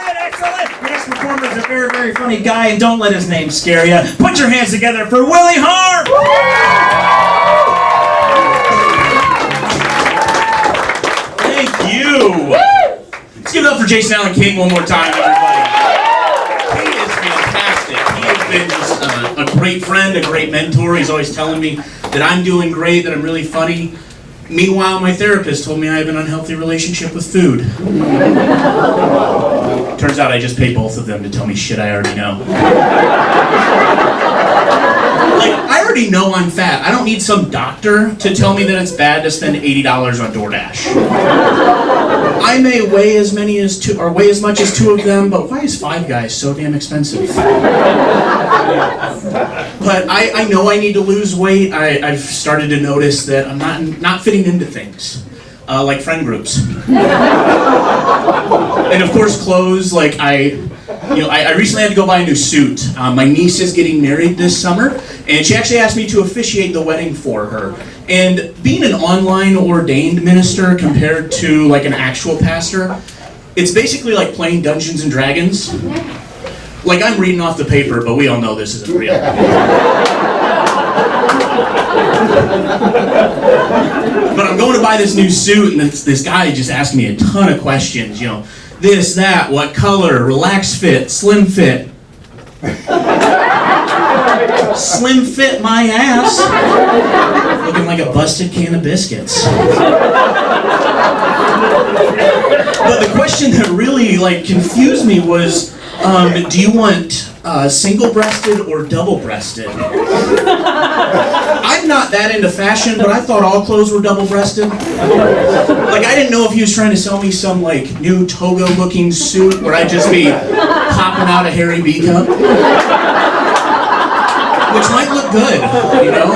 Excellent! Your next performer is a very, very funny guy, and don't let his name scare you. Put your hands together for Willie Harms! Thank you! Let's give it up for Jason Allen King one more time, everybody. He is fantastic. He has been just a great friend, a great mentor. He's always telling me that I'm doing great, that I'm really funny. Meanwhile, my therapist told me I have an unhealthy relationship with food. Turns out I just paid both of them to tell me shit I already know. Like, I already know I'm fat. I don't need some doctor to tell me that it's bad to spend $80 on DoorDash. I may weigh as much as two of them, but why is Five Guys so damn expensive? But I know I need to lose weight. I've started to notice that I'm not fitting into things, like friend groups. And of course clothes, like I recently had to go buy a new suit. My niece is getting married this summer, and she actually asked me to officiate the wedding for her. And being an online ordained minister compared to like an actual pastor, it's basically like playing Dungeons and Dragons. Like, I'm reading off the paper, but we all know this isn't real. But I'm going to buy this new suit, and this guy just asked me a ton of questions, you know, this, that, what color, relaxed fit, slim fit. Slim fit my ass. Looking like a busted can of biscuits. But the question that really confused me was, do you want single-breasted or double-breasted? I'm not that into fashion, but I thought all clothes were double-breasted. Like, I didn't know if he was trying to sell me some new toga-looking suit where I'd just be popping out a Harry B cup. Which might look good, you know?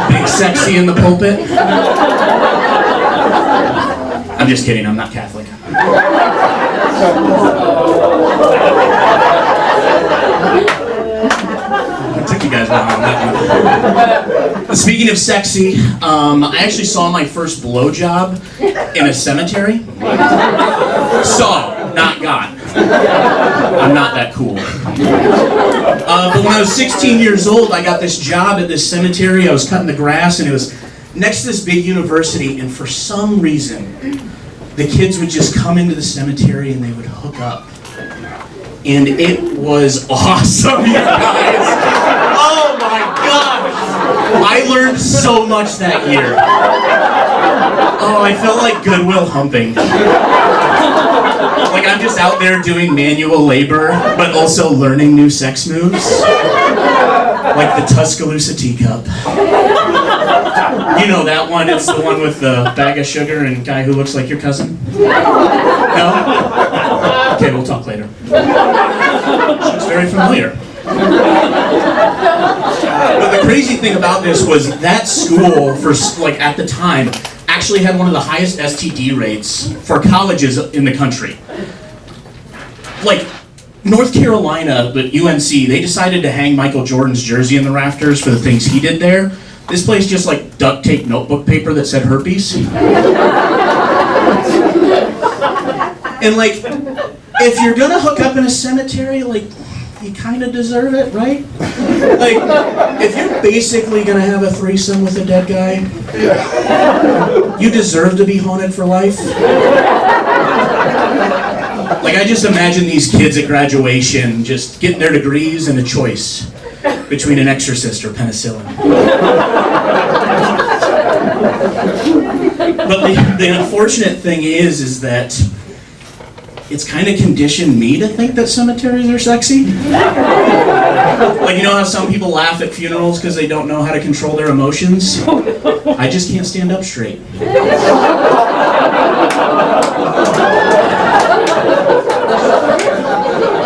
Big sexy in the pulpit. I'm just kidding, I'm not Catholic. I took you guys long on that one. Speaking of sexy, I actually saw my first blowjob in a cemetery. Saw, not got. I'm not that cool. But when I was 16 years old, I got this job at this cemetery. I was cutting the grass, and it was next to this big university, and for some reason, the kids would just come into the cemetery and they would hook up. And it was awesome, you guys. Oh my gosh. I learned so much that year. Oh, I felt like Goodwill humping. Like I'm just out there doing manual labor, but also learning new sex moves. Like the Tuscaloosa teacup. You know that one, it's the one with the bag of sugar and guy who looks like your cousin? No? Okay, we'll talk later. She was very familiar. But the crazy thing about this was that school, at the time, actually had one of the highest STD rates for colleges in the country. Like, North Carolina, but UNC, they decided to hang Michael Jordan's jersey in the rafters for the things he did there. This place just duct tape notebook paper that said herpes. And if you're gonna hook up in a cemetery, you kind of deserve it, right? If you're basically gonna have a threesome with a dead guy, you deserve to be haunted for life. I just imagine these kids at graduation just getting their degrees and a choice between an exorcist or penicillin. But the unfortunate thing is that it's kind of conditioned me to think that cemeteries are sexy. You know how some people laugh at funerals because they don't know how to control their emotions? I just can't stand up straight.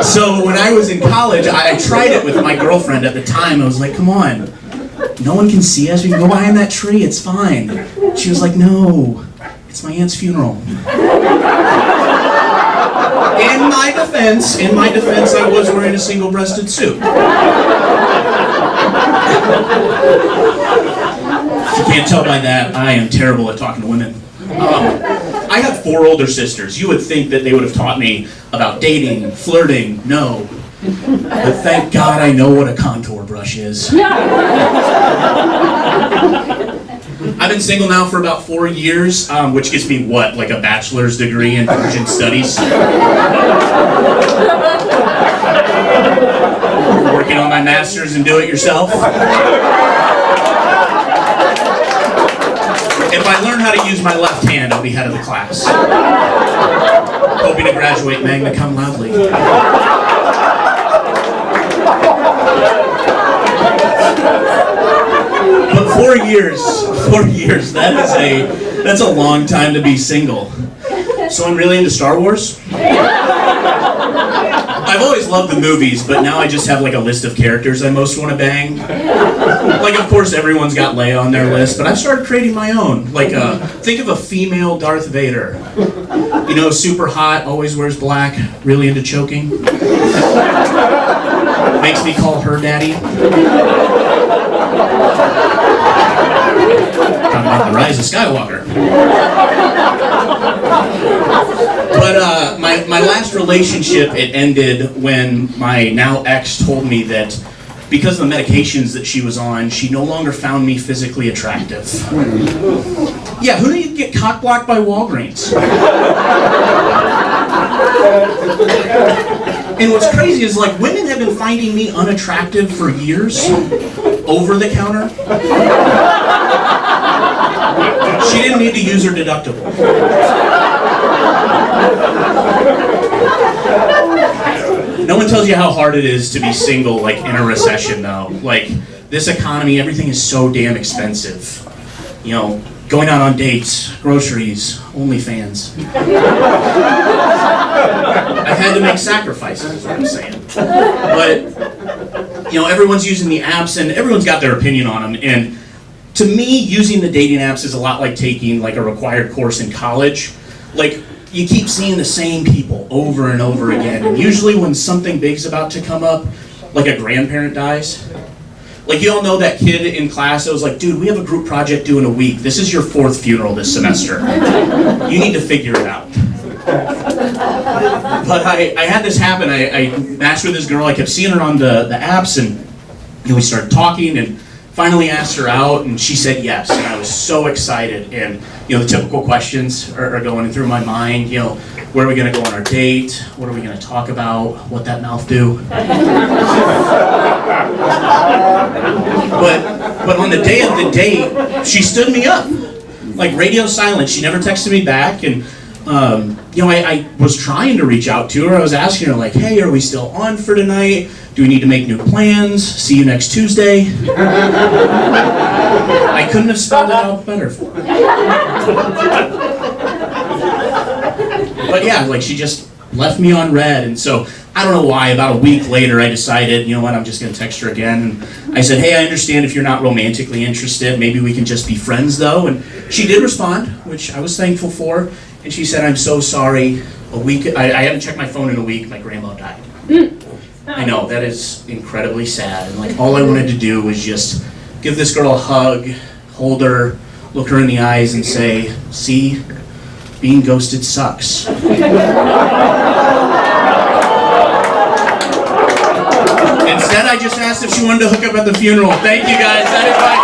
So when I was in college, I tried it with my girlfriend at the time. I was like, come on, no one can see us. We can go behind that tree, it's fine. She was like, no, it's my aunt's funeral. In my defense, I was wearing a single-breasted suit. If you can't tell by that, I am terrible at talking to women. I have 4 older sisters. You would think that they would have taught me about dating, flirting. No. But thank God I know what a contour brush is. I've been single now for about 4 years, which gives me what, like a bachelor's degree in Persian studies? Working on my master's in do-it-yourself. If I learn how to use my left hand, I'll be head of the class. Hoping to graduate magna cum laude. But 4 years, that's a long time to be single. So I'm really into Star Wars. I've always loved the movies, but now I just have like a list of characters I most want to bang. Like, of course, everyone's got Leia on their list, but I've started creating my own. Like, think of a female Darth Vader. You know, super hot, always wears black, really into choking. Makes me call her daddy. Talking about the rise of Skywalker. But my last relationship, it ended when my now ex told me that because of the medications that she was on, she no longer found me physically attractive. Yeah, who did you get cock-blocked by Walgreens? And what's crazy is, like, women have been finding me unattractive for years, over the counter. She didn't need to use her deductible. No one tells you how hard it is to be single, like, in a recession, though. Like, this economy, everything is so damn expensive. You know, going out on dates, groceries, OnlyFans. I had to make sacrifices, is what I'm saying. But, you know, everyone's using the apps, and everyone's got their opinion on them. And to me, using the dating apps is a lot like taking, like, a required course in college. Like, you keep seeing the same people over and over again. And usually when something big's about to come up, like a grandparent dies, like, you all know that kid in class that was like, dude, we have a group project due in a week. This is your 4th funeral this semester. You need to figure it out. But I had this happen. I matched with this girl. I kept seeing her on the apps, and you know, we started talking, and finally asked her out, and she said yes. And I was so excited. And you know, the typical questions are going through my mind. You know, where are we going to go on our date? What are we going to talk about? What that mouth do? But on the day of the date, she stood me up, like radio silent. She never texted me back, and you know, I was trying to reach out to her. I was asking her, like, hey, are we still on for tonight? Do we need to make new plans? See you next Tuesday. I couldn't have spelled it out better for her. But yeah, like, she just left me on red. And so, I don't know why, about a week later, I decided, you know what, I'm just going to text her again. And I said, hey, I understand if you're not romantically interested. Maybe we can just be friends, though. And she did respond, which I was thankful for. And she said, I'm so sorry. I haven't checked my phone in a week. My grandma died. I know, that is incredibly sad. And like, all I wanted to do was just give this girl a hug, hold her, look her in the eyes, and say, see, being ghosted sucks. Instead, I just asked if she wanted to hook up at the funeral. Thank you, guys. That is my